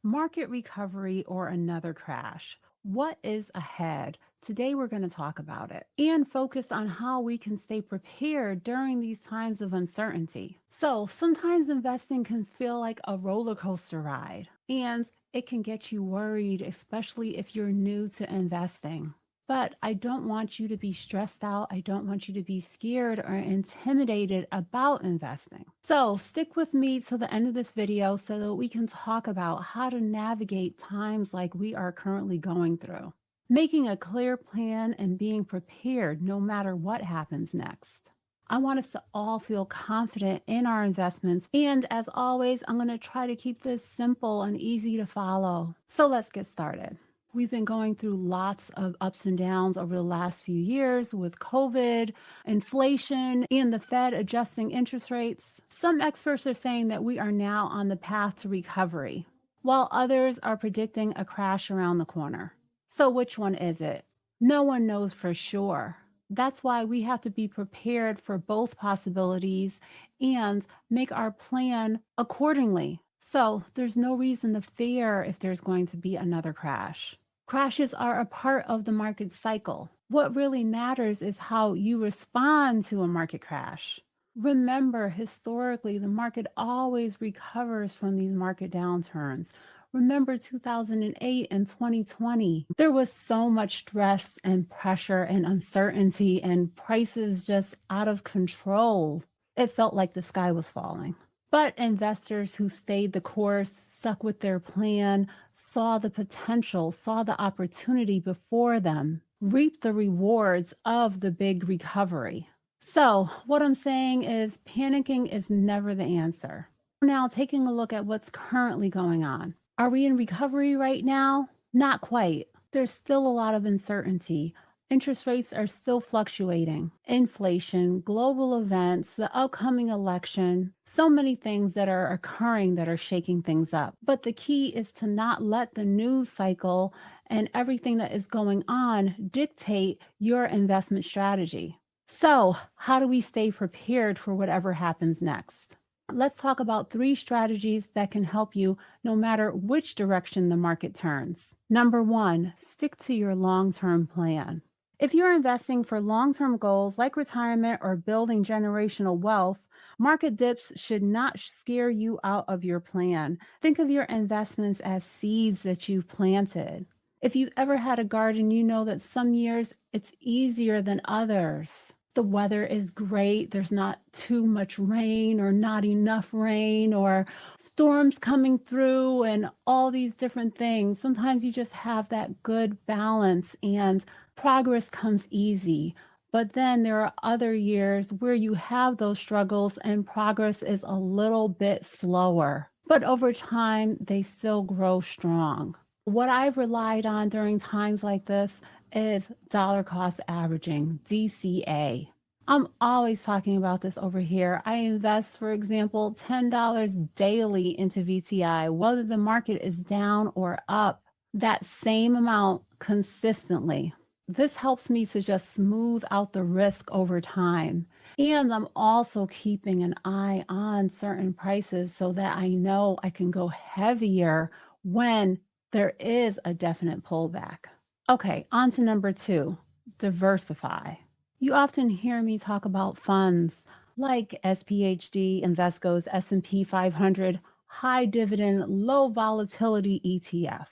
Market recovery or another crash. What is ahead? Today, we're going to talk about it and focus on how we can stay prepared during these times of uncertainty. So, sometimes investing can feel like a roller coaster ride, and it can get you worried, especially if you're new to investing. But I don't want you to be stressed out. I don't want you to be scared or intimidated about investing. So stick with me till the end of this video so that we can talk about how to navigate times like we are currently going through. Making a clear plan and being prepared no matter what happens next. I want us to all feel confident in our investments. And as always, I'm going to try to keep this simple and easy to follow. So let's get started. We've been going through lots of ups and downs over the last few years with COVID, inflation, and the Fed adjusting interest rates. Some experts are saying that we are now on the path to recovery, while others are predicting a crash around the corner. So, which one is it? No one knows for sure. That's why we have to be prepared for both possibilities and make our plan accordingly. So, there's no reason to fear if there's going to be another crash. Crashes are a part of the market cycle. What really matters is how you respond to a market crash. Remember, historically, the market always recovers from these market downturns. Remember 2008 and 2020. There was so much stress and pressure and uncertainty, and prices just out of control. It felt like the sky was falling. But investors who stayed the course, stuck with their plan, saw the potential, saw the opportunity before them, reaped the rewards of the big recovery. So, what I'm saying is panicking is never the answer. Now, taking a look at what's currently going on. Are we in recovery right now? Not quite. There's still a lot of uncertainty. Interest rates are still fluctuating. Inflation, global events, the upcoming election, so many things that are occurring that are shaking things up. But the key is to not let the news cycle and everything that is going on dictate your investment strategy. So, how do we stay prepared for whatever happens next? Let's talk about 3 strategies that can help you no matter which direction the market turns. Number 1, stick to your long-term plan. If you're investing for long-term goals like retirement or building generational wealth, market dips should not scare you out of your plan. Think of your investments as seeds that you've planted. If you've ever had a garden, you know that some years it's easier than others. The weather is great. There's not too much rain or not enough rain or storms coming through and all these different things. Sometimes you just have that good balance and progress comes easy. But then there are other years where you have those struggles and progress is a little bit slower. But over time, they still grow strong. What I've relied on during times like this is dollar cost averaging, DCA. I'm always talking about this over here. I invest, for example, $10 daily into VTI, whether the market is down or up, that same amount consistently. This helps me to just smooth out the risk over time. And I'm also keeping an eye on certain prices so that I know I can go heavier when there is a definite pullback. Okay, on to number 2, diversify. You often hear me talk about funds like SPHD, Invesco's S&P 500 high dividend, low volatility ETF,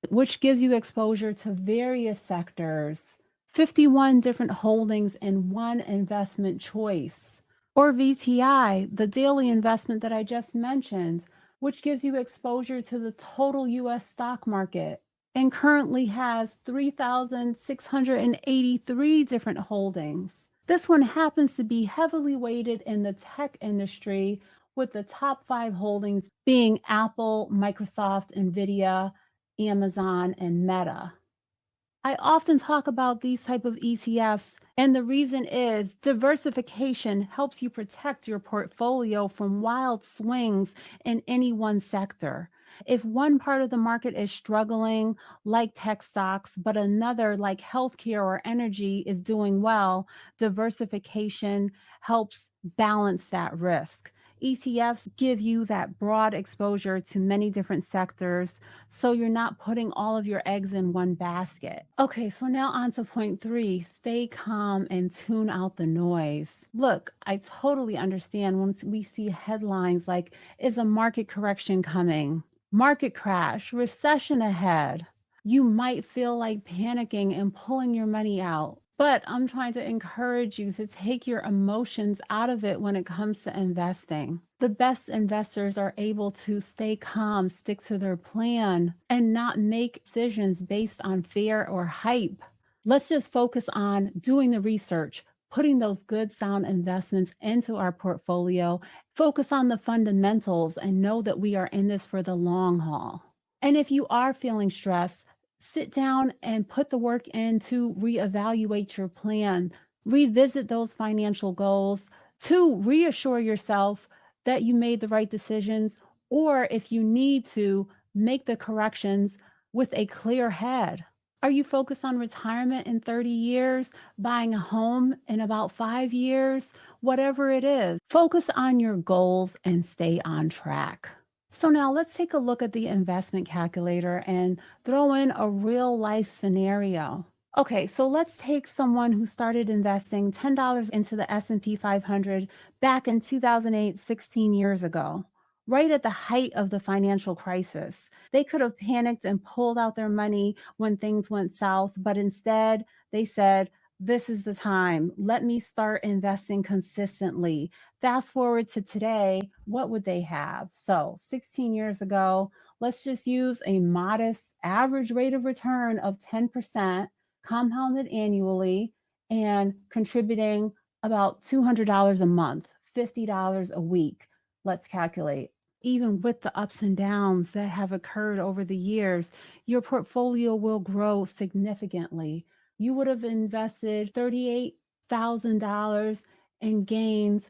which gives you exposure to various sectors, 51 different holdings in one investment choice. Or VTI, the daily investment that I just mentioned, which gives you exposure to the total US stock market and currently has 3,683 different holdings. This one happens to be heavily weighted in the tech industry, with the top 5 holdings being Apple, Microsoft, Nvidia, Amazon, and Meta. I often talk about these type of ETFs, and the reason is diversification helps you protect your portfolio from wild swings in any one sector. If one part of the market is struggling, like tech stocks, but another, like healthcare or energy, is doing well, diversification helps balance that risk. ETFs give you that broad exposure to many different sectors, so you're not putting all of your eggs in one basket. Okay, so now on to point three, stay calm and tune out the noise. Look, I totally understand when we see headlines like, is a market correction coming? Market crash, recession ahead. You might feel like panicking and pulling your money out. But I'm trying to encourage you to take your emotions out of it when it comes to investing. The best investors are able to stay calm, stick to their plan, and not make decisions based on fear or hype. Let's just focus on doing the research, putting those good, sound investments into our portfolio, focus on the fundamentals, and know that we are in this for the long haul. And if you are feeling stressed, sit down and put the work in to reevaluate your plan, revisit those financial goals, to reassure yourself that you made the right decisions, or if you need to, make the corrections with a clear head. Are you focused on retirement in 30 years, buying a home in about 5 years? Whatever it is, focus on your goals and stay on track. So now let's take a look at the investment calculator and throw in a real life scenario. Okay, so let's take someone who started investing $10 into the S&P 500 back in 2008, 16 years ago, right at the height of the financial crisis. They could have panicked and pulled out their money when things went south, but instead they said, this is the time. Let me start investing consistently. Fast forward to today, what would they have? So, 16 years ago, let's just use a modest average rate of return of 10% compounded annually and contributing about $200 a month, $50 a week. Let's calculate. Even with the ups and downs that have occurred over the years, your portfolio will grow significantly. You would have invested $38,000 and gains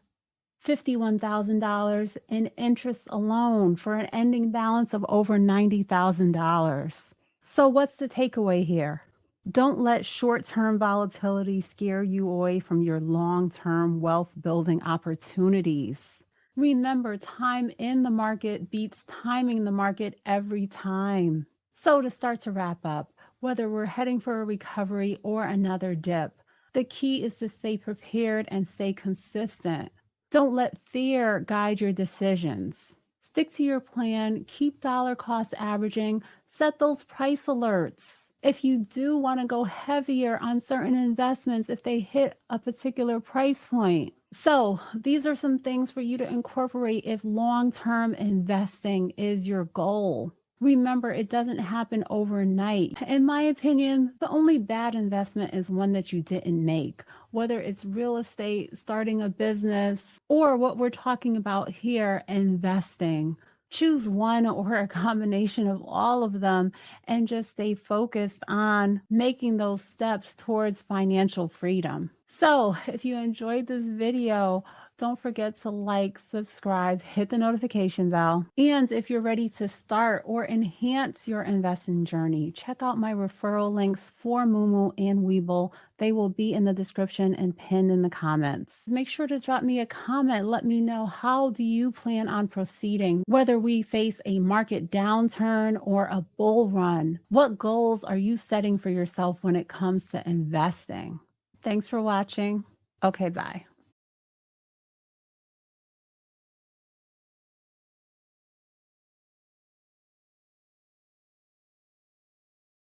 $51,000 in interest alone for an ending balance of over $90,000. So, what's the takeaway here? Don't let short term volatility scare you away from your long term wealth building opportunities. Remember, time in the market beats timing the market every time. So, to start to wrap up, whether we're heading for a recovery or another dip, the key is to stay prepared and stay consistent. Don't let fear guide your decisions. Stick to your plan, keep dollar cost averaging, set those price alerts. If you do want to go heavier on certain investments, if they hit a particular price point. So, these are some things for you to incorporate if long term investing is your goal. Remember, it doesn't happen overnight. In my opinion, the only bad investment is one that you didn't make, whether it's real estate, starting a business, or what we're talking about here, investing. Choose one or a combination of all of them and just stay focused on making those steps towards financial freedom. So, if you enjoyed this video, don't forget to like, subscribe, hit the notification bell. And if you're ready to start or enhance your investing journey, check out my referral links for Moomoo and Weeble. They will be in the description and pinned in the comments. Make sure to drop me a comment. Let me know, how do you plan on proceeding? Whether we face a market downturn or a bull run, what goals are you setting for yourself when it comes to investing? Thanks for watching. Okay, bye.